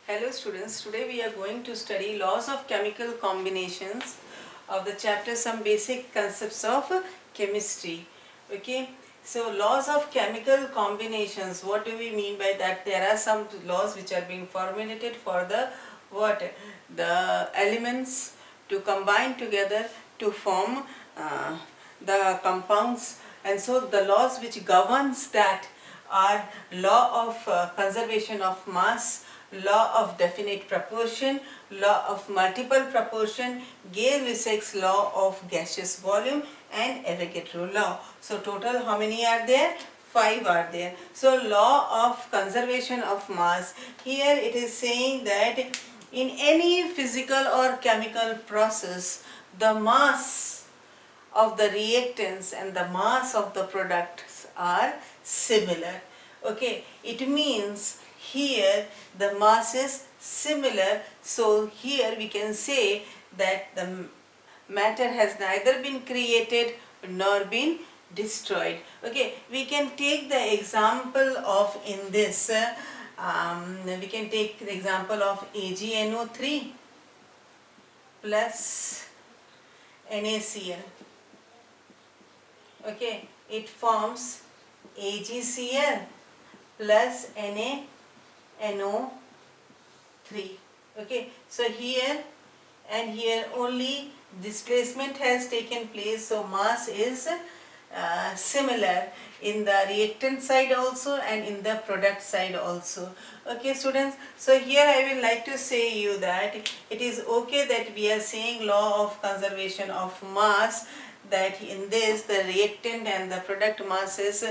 Hello students, today we are going to study laws of chemical combinations of the chapter Some Basic Concepts of Chemistry. Okay, so laws of chemical combinations, what do we mean by that? There are some laws which are being formulated for the what? The elements to combine together to form the compounds, and so the laws which governs that are law of conservation of mass, law of definite proportion, law of multiple proportion, Gay-Lussac's law of gaseous volume, and Avogadro law. So total how many are there? 5 are there. So law of conservation of mass, here it is saying that in any physical or chemical process, the mass of the reactants and the mass of the products are similar. Okay, it means here the mass is similar, so here we can say that the matter has neither been created nor been destroyed. Okay, we can take the example of in this we can take the example of AgNO3 plus NaCl. Okay, it forms AgCl plus NaNO3. Okay, so here and here only displacement has taken place, so mass is similar in the reactant side also and in the product side also. Okay students, so here I will like to say you that it is okay that we are saying law of conservation of mass, that in this the reactant and the product mass is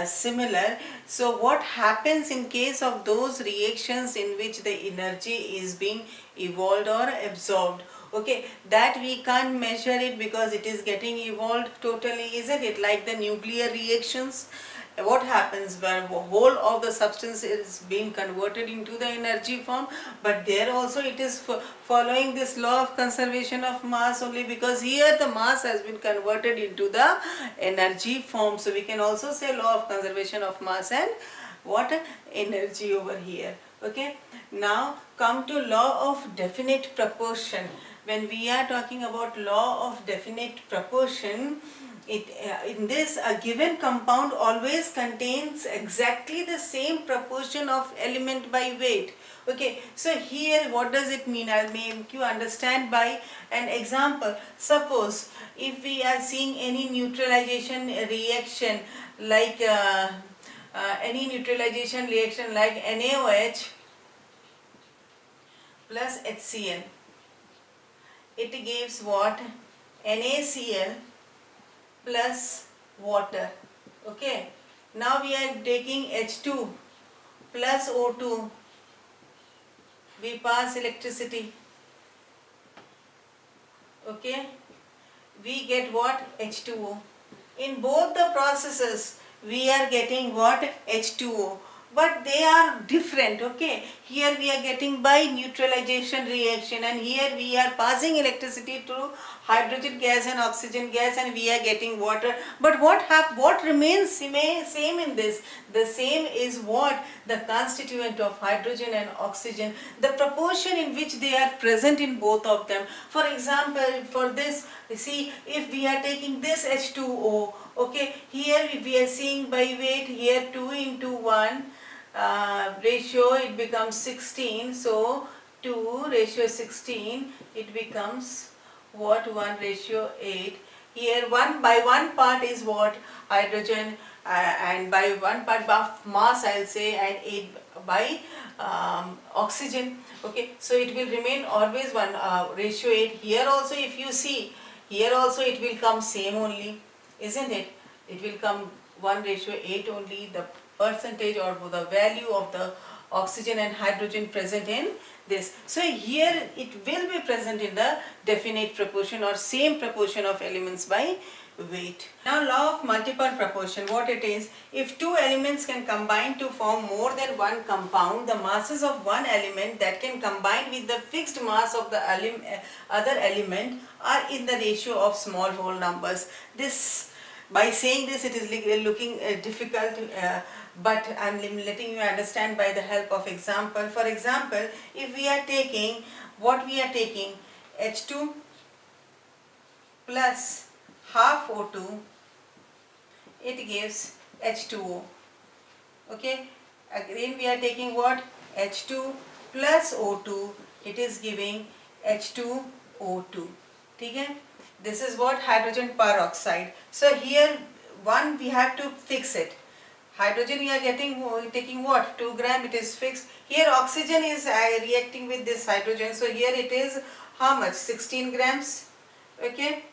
similar. So what happens in case of those reactions in which the energy is being evolved or absorbed? Okay, that we can't measure it because it is getting evolved totally, isn't it? Like the nuclear reactions, what happens where whole of the substance is being converted into the energy form, but there also it is following this law of conservation of mass only, because here the mass has been converted into the energy form. So we can also say law of conservation of mass and what? Energy over here. Okay, now come to law of definite proportion. When we are talking about law of definite proportion, in this a given compound always contains exactly the same proportion of element by weight. Okay, so here what does it mean? I'll make you understand by an example. Suppose if we are seeing any neutralization reaction like NaOH plus HCl, it gives what? NaCl plus water. Okay, now we are taking H2 plus O2, we pass electricity. Okay, we get what? H2O. In both the processes we are getting what? H2O, but they are different. Okay, here we are getting by neutralization reaction, and here we are passing electricity to hydrogen gas and oxygen gas, and we are getting water. But what remains same in this? The same is what? The constituent of hydrogen and oxygen, the proportion in which they are present in both of them. For example, for this, see, if we are taking this H2O, okay, here we are seeing by weight, here 2 into 1 ratio, it becomes 16. So 2 ratio 16, it becomes what? 1 ratio 8. Here 1 by 1 part is what? Hydrogen, and by 1 part of mass I'll say, and 8 by oxygen. Okay, so it will remain always 1 ratio 8. Here also if you see, here also it will come same only, isn't it? It will come 1 ratio 8 only, the percentage or the value of the oxygen and hydrogen present in this. So here it will be present in the definite proportion or same proportion of elements by weight. Now law of multiple proportion, what it is? If two elements can combine to form more than one compound, the masses of one element that can combine with the fixed mass of the other element are in the ratio of small whole numbers. This, by saying this, it is looking difficult, but I'm letting you understand by the help of example. For example, if we are taking, what we are taking, H2 plus half O2, it gives H2O. Okay, again we are taking what, H2 plus O2, it is giving H2O2. Okay, this is what hydrogen peroxide. So here one we have to fix it. Hydrogen we are taking what, 2 gram, it is fixed. Here oxygen is reacting with this hydrogen, so here it is how much, 16 grams. Okay,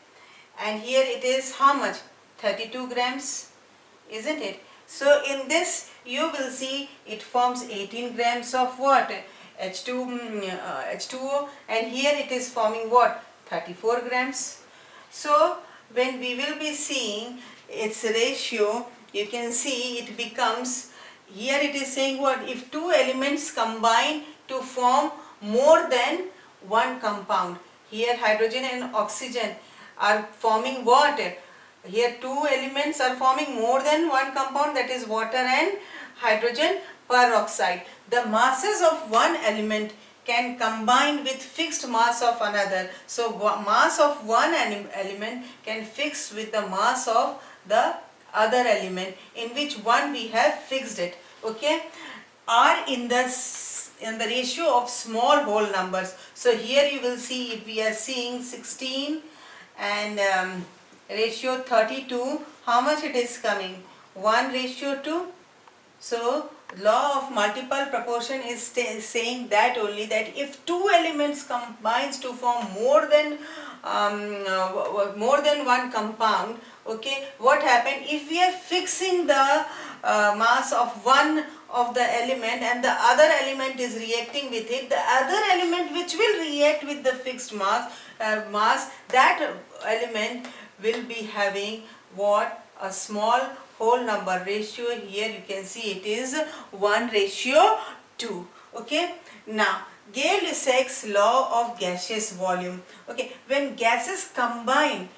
and here it is how much, 32 grams, isn't it? So in this you will see it forms 18 grams of what, H2O, and here it is forming what, 34 grams. So when we will be seeing its ratio, you can see it becomes, here it is saying what, if two elements combine to form more than one compound. Here hydrogen and oxygen are forming what? Here two elements are forming more than one compound, that is water and hydrogen peroxide. The masses of one element can combine with fixed mass of another. So mass of one element can fix with the mass of the other element, in which one we have fixed it. Okay, are in the ratio of small whole numbers. So here you will see, if we are seeing 16 and ratio 32, how much it is coming, 1:2. So law of multiple proportion is saying that only, that if two elements combines to form more than one compound, okay, what happened, if we are fixing the mass of one of the element and the other element is reacting with it, the other element which will react with the fixed mass, that element will be having what, a small whole number ratio. Here you can see it is 1:2. Okay, now Gay-Lussac's law of gaseous volume. Okay, when gases combine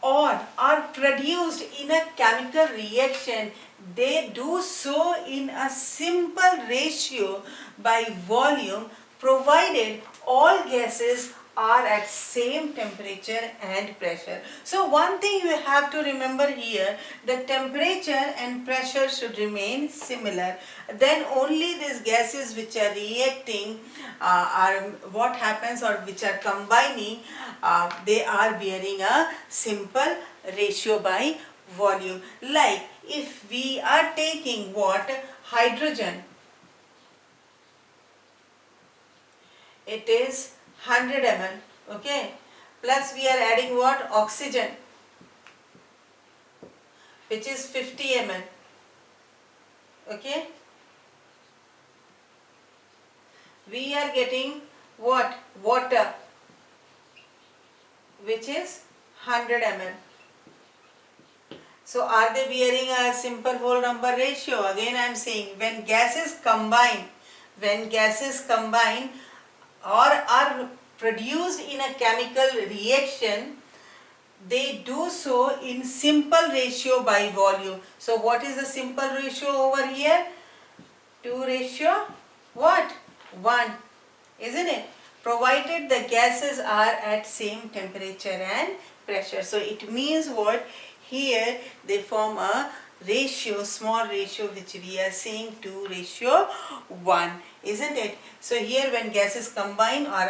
or are produced in a chemical reaction, they do so in a simple ratio by volume, provided all gases are at same temperature and pressure. So one thing you have to remember here, the temperature and pressure should remain similar. Then only these gases which are reacting are what happens, or which are combining, they are bearing a simple ratio by volume. Like if we are taking what, hydrogen, it is 100 ml, okay, plus we are adding what, oxygen, which is 50 ml, okay, we are getting what, water, which is 100 ml. So are they bearing a simple whole number ratio? Again I am saying, when gases combine or are produced in a chemical reaction, they do so in simple ratio by volume. So what is the simple ratio over here? 2 what? 1, isn't it? Provided the gases are at same temperature and pressure. So it means what? Here they form a ratio, small ratio, which we are seeing 2:1, isn't it? So here when gases combine or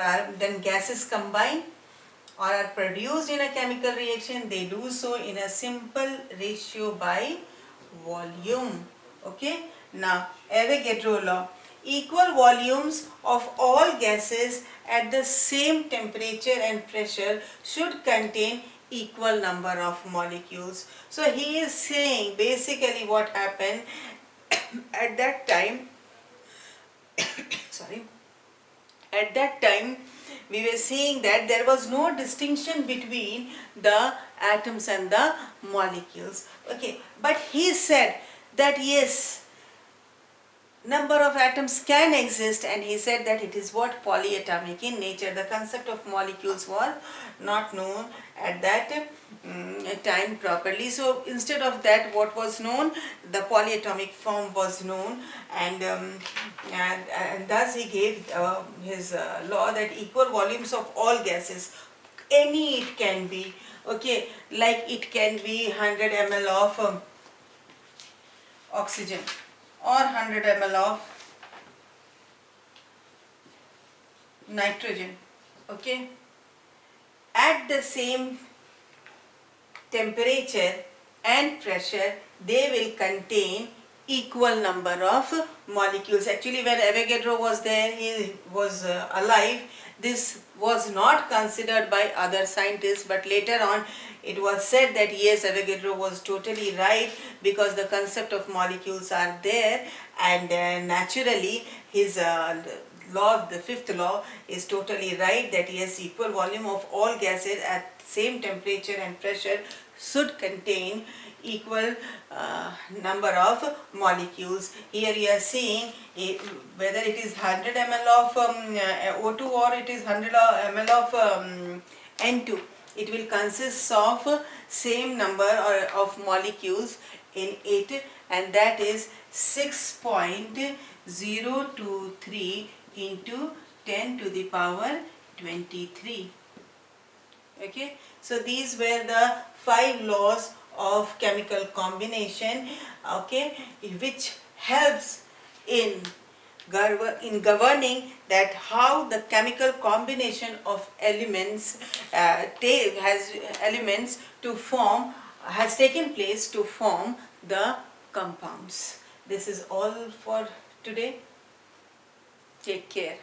are produced in a chemical reaction, they do so in a simple ratio by volume. Okay, now Avogadro law. Equal volumes of all gases at the same temperature and pressure should contain equal number of molecules. So he is saying basically what happened at that time at that time we were seeing that there was no distinction between the atoms and the molecules. Okay, but he said that yes, number of atoms can exist, and he said that it is what polyatomic in nature. The concept of molecules was not known at that time properly. So instead of that, what was known, the polyatomic form was known, and thus he gave his law that equal volumes of all gases, any it can be, okay, like it can be 100 ml of oxygen or 100 ml of nitrogen, okay, at the same temperature and pressure, they will contain equal number of molecules. Actually, when Avogadro was there, he was alive, this was not considered by other scientists, but later on it was said that yes, Avogadro was totally right, because the concept of molecules are there, and naturally his law, the fifth law, is totally right, that yes, equal volume of all gases at same temperature and pressure should contain equal number of molecules. Here we are seeing whether it is 100 ml of O2 or it is 100 ml of N2, it will consist of same number of molecules in it, and that is 6.023 into 10 to the power 23. Okay, so these were the 5 laws of chemical combination, okay, which helps in governing that how the chemical combination of elements has taken place to form the compounds. This is all for today. Take care.